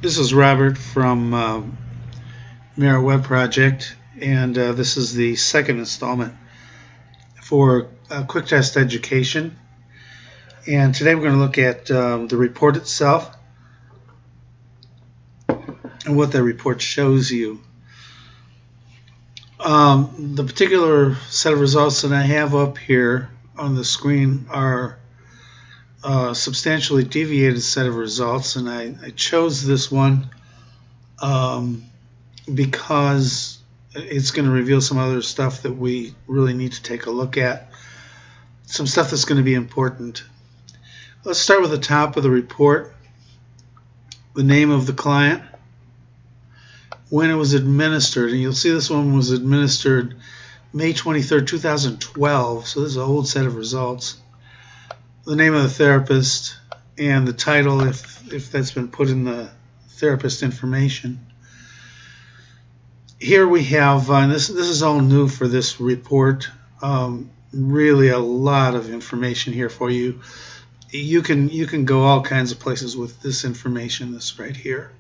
This is Robert from Merit Web Project, and this is the second installment for QuikTest Education. And today we're going to look at the report itself and what the report shows you. The particular set of results that I have up here on the screen are a substantially deviated set of results, and I chose this one because it's going to reveal some other stuff that we really need to take a look at, some stuff that's going to be important. Let's start with the top of the report, the name of the client, when it was administered, and you'll see this one was administered May 23rd, 2012, so this is an old set of results. The name of the therapist and the title, if that's been put in the therapist information. Here we have, and this is all new for this report, really a lot of information here for you. You can go all kinds of places with this information that's right here.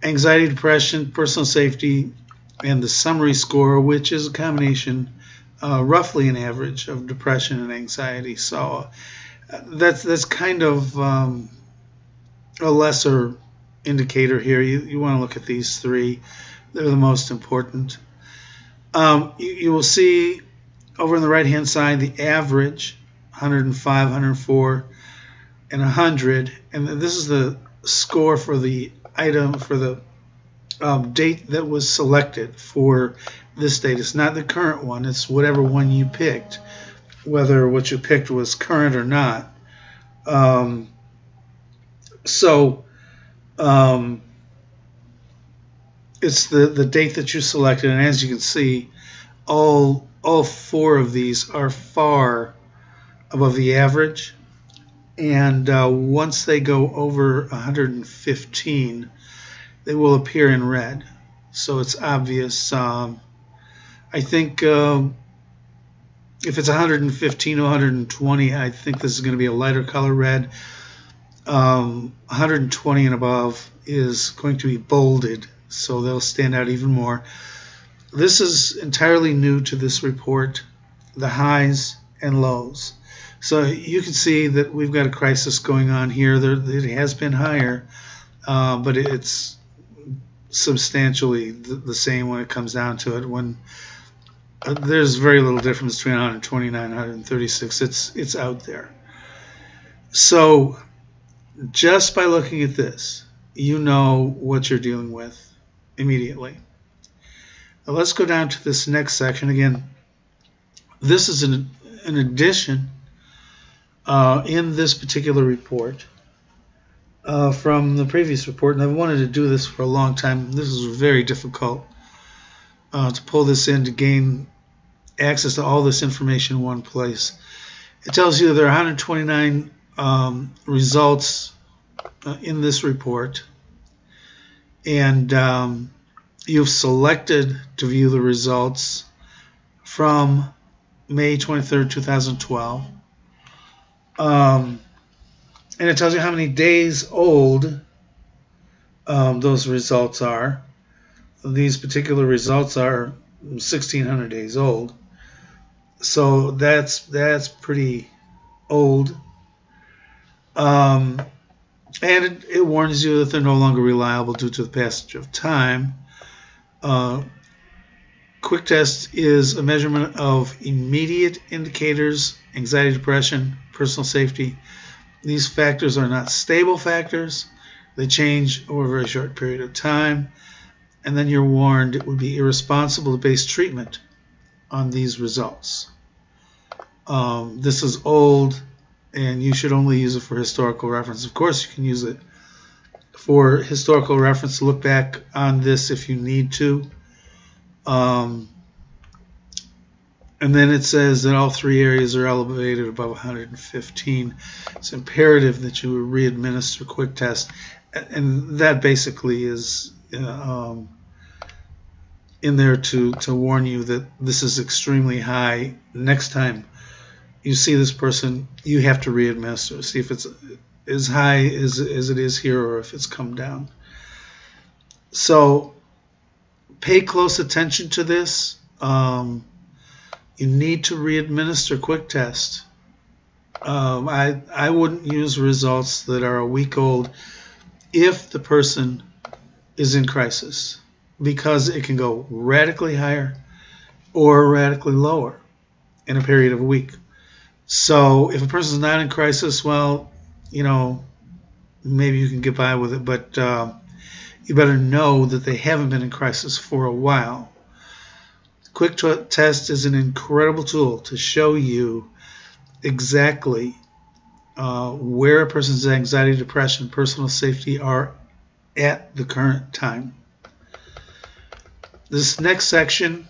Anxiety, depression, personal safety, and the summary score, which is a combination, roughly an average of depression and anxiety. So that's kind of a lesser indicator here. You want to look at these three. They're the most important. You will see over on the right hand side the average, 105, 104, and 100. And this is the score for the item, for the date that was selected for this date. It's not the current one. It's whatever one you picked, whether what you picked was current or not. It's the date that you selected, and as you can see, all four of these are far above the average, and once they go over 115, they will appear in red. So it's obvious. I think if it's 115 or 120, I think this is going to be a lighter color red. 120 and above is going to be bolded, so they'll stand out even more. This is entirely new to this report, the highs and lows. So you can see that we've got a crisis going on here. It has been higher, but it's substantially the same when it comes down to it. When there's very little difference between 129 and 136. It's out there. So just by looking at this, you know what you're dealing with immediately. Now let's go down to this next section. Again, this is an addition in this particular report from the previous report, and I've wanted to do this for a long time. This is very difficult to pull this in, to gain access to all this information in one place. It tells you there are 129 results in this report, and you've selected to view the results from May 23rd, 2012. And it tells you how many days old those results are. These particular results are 1,600 days old, so that's pretty old. And it warns you that they're no longer reliable due to the passage of time. QuikTest is a measurement of immediate indicators, anxiety, depression, personal safety. These factors are not stable factors. They change over a very short period of time. And then you're warned it would be irresponsible to base treatment on these results. This is old, and you should only use it for historical reference. Of course, you can use it for historical reference. Look back on this if you need to. And then it says that all three areas are elevated above 115. It's imperative that you re-administer QuikTest, and that basically is in there to warn you that this is extremely high. Next time you see this person, you have to re-administer. See if it's as high as it is here, or if it's come down. So pay close attention to this. You need to re-administer QuikTest. I wouldn't use results that are a week old if the person is in crisis, because it can go radically higher or radically lower in a period of a week. So if a person is not in crisis, well, maybe you can get by with it, but you better know that they haven't been in crisis for a while. QuikTest is an incredible tool to show you exactly where a person's anxiety, depression, personal safety are at the current time. This next section,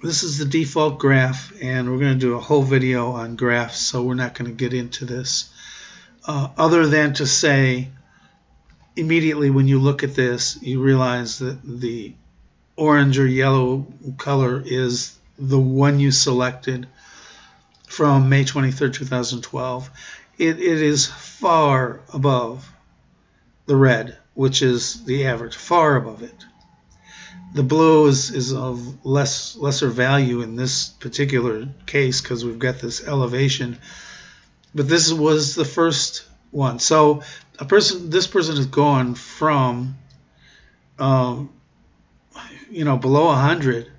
this is the default graph, and we're going to do a whole video on graphs, so we're not going to get into this. Other than to say, immediately when you look at this, you realize that the orange or yellow color is the one you selected from May 23rd, 2012. It is far above the red, which is the average, far above it. The blue is of lesser value in this particular case because we've got this elevation, but this was the first one. So this person has gone from below 100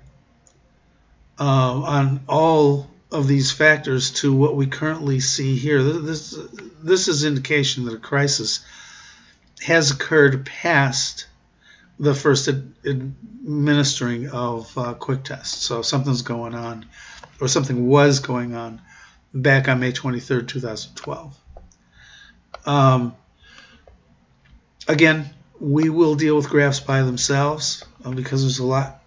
on all of these factors to what we currently see here. This is indication that a crisis has occurred past the first administering of QuikTest. So something's going on, or something was going on back on May 23rd, 2012. Again, we will deal with graphs by themselves because there's a lot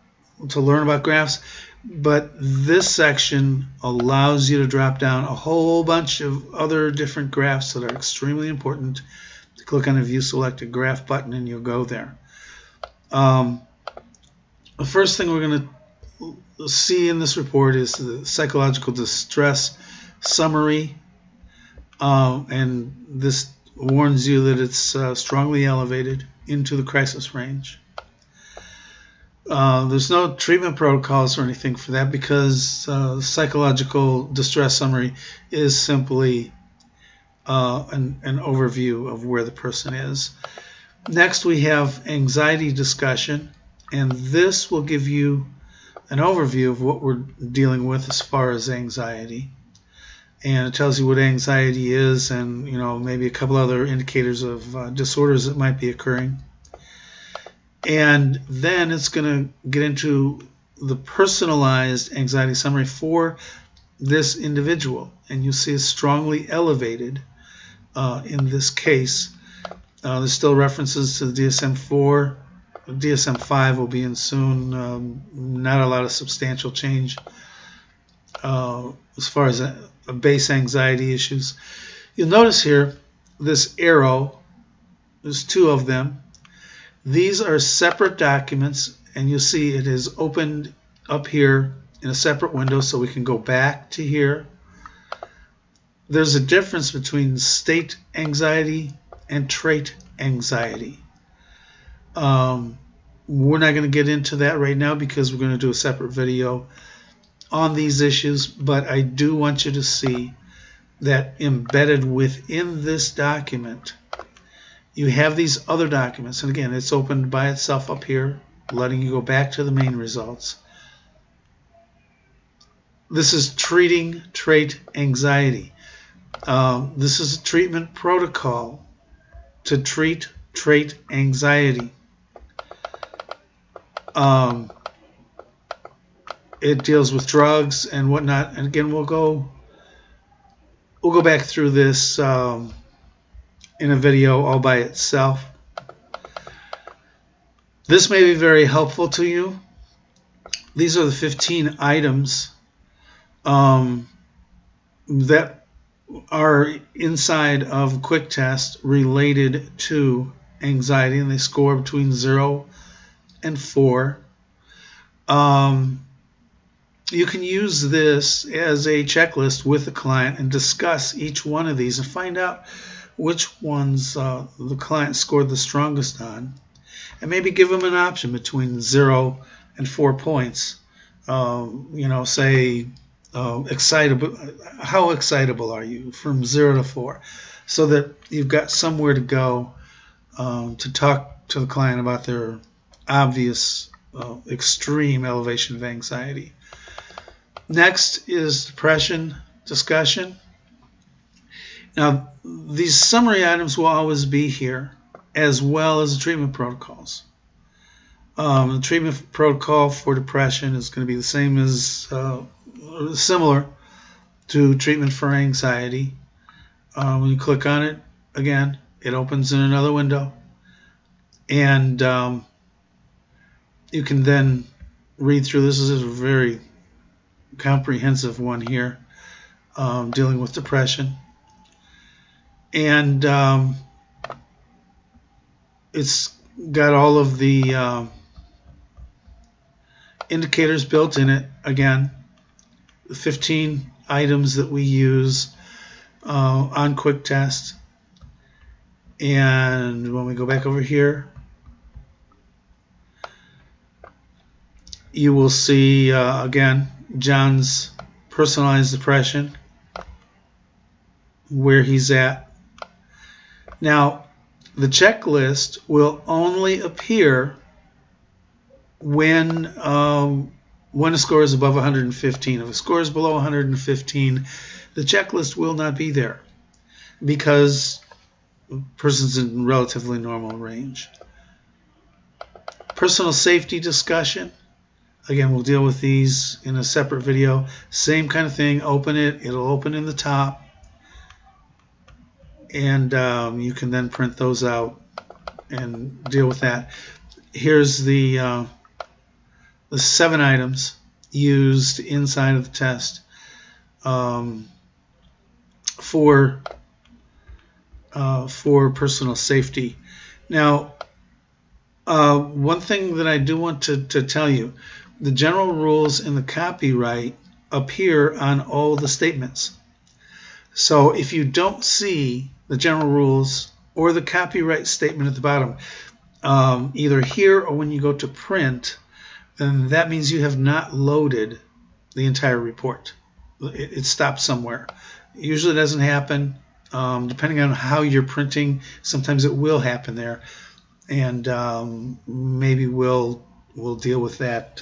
to learn about graphs, but this section allows you to drop down a whole bunch of other different graphs that are extremely important. Click on the View Selected Graph button and you'll go there. The first thing we're going to see in this report is the psychological distress summary, and this warns you that it's strongly elevated into the crisis range. There's no treatment protocols or anything for that because psychological distress summary is simply an overview of where the person is. Next, we have anxiety discussion, and this will give you an overview of what we're dealing with as far as anxiety. And it tells you what anxiety is and maybe a couple other indicators of disorders that might be occurring. And then it's going to get into the personalized anxiety summary for this individual. And you see it's strongly elevated in this case. There's still references to the DSM-4. DSM-5 will be in soon. Not a lot of substantial change as far as base anxiety issues. You'll notice here this arrow, there's two of them. These are separate documents, and you'll see it is opened up here in a separate window, so we can go back to here. There's a difference between state anxiety and trait anxiety. We're not going to get into that right now because we're going to do a separate video on these issues, but I do want you to see that embedded within this document you have these other documents, and again it's opened by itself up here, letting you go back to the main results. This is treating trait anxiety. This is a treatment protocol to treat trait anxiety. It deals with drugs and whatnot, and again we'll go back through this in a video all by itself. This may be very helpful to you. These are the 15 items that are inside of QuikTest related to anxiety, and they score between 0 and 4. You can use this as a checklist with the client and discuss each one of these and find out which ones the client scored the strongest on. and maybe give them an option between 0 and 4 points. Say excitable. How excitable are you from 0 to 4, so that you've got somewhere to go to talk to the client about their obvious extreme elevation of anxiety. Next is depression discussion. Now, these summary items will always be here, as well as the treatment protocols. The treatment protocol for depression is going to be the same as, similar to treatment for anxiety. When you click on it, again, it opens in another window, and you can then read through. This is a very comprehensive one here, dealing with depression, and it's got all of the indicators built in it. Again, the 15 items that we use on QuikTest. And when we go back over here, you will see again John's personalized depression, where he's at. Now, the checklist will only appear when a score is above 115. If a score is below 115, the checklist will not be there, because the person's in relatively normal range. Personal safety discussion. Again, we'll deal with these in a separate video. Same kind of thing. Open it. It'll open in the top, and you can then print those out and deal with that. Here's the 7 items used inside of the test for personal safety. Now, one thing that I do want to tell you, the general rules in the copyright appear on all the statements. So if you don't see the general rules or the copyright statement at the bottom, either here or when you go to print, then that means you have not loaded the entire report. It stops somewhere. It usually doesn't happen. Depending on how you're printing, sometimes it will happen there, and maybe we'll deal with that.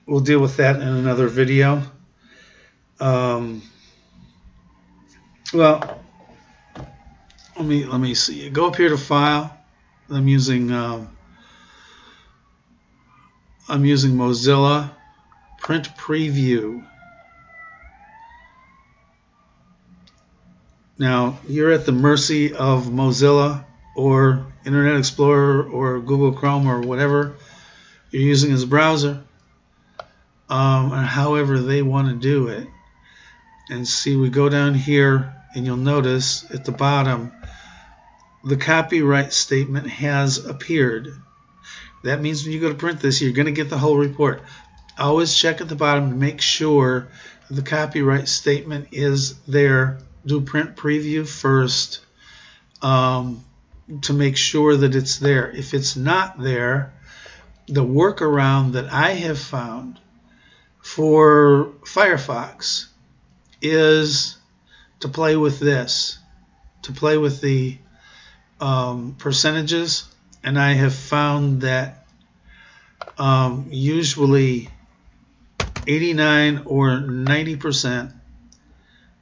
We'll deal with that in another video. Well, let me see. Go up here to File. I'm using Mozilla Print Preview. Now, you're at the mercy of Mozilla or Internet Explorer or Google Chrome or whatever you're using as a browser, and however they want to do it. And see, we go down here, and you'll notice at the bottom, the copyright statement has appeared. That means when you go to print this, you're going to get the whole report. Always check at the bottom to make sure the copyright statement is there. Do print preview first to make sure that it's there. If it's not there, the workaround that I have found for Firefox is to play with this, to play with the percentages, and I have found that usually 89 or 90%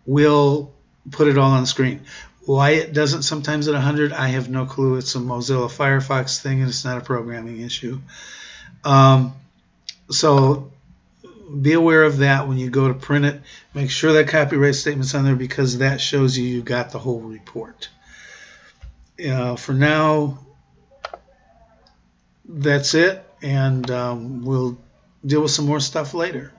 will put it all on the screen. Why it doesn't sometimes at 100, I have no clue. It's a Mozilla Firefox thing, and it's not a programming issue. So be aware of that when you go to print it. Make sure that copyright statement's on there, because that shows you got the whole report. For now, that's it, and we'll deal with some more stuff later.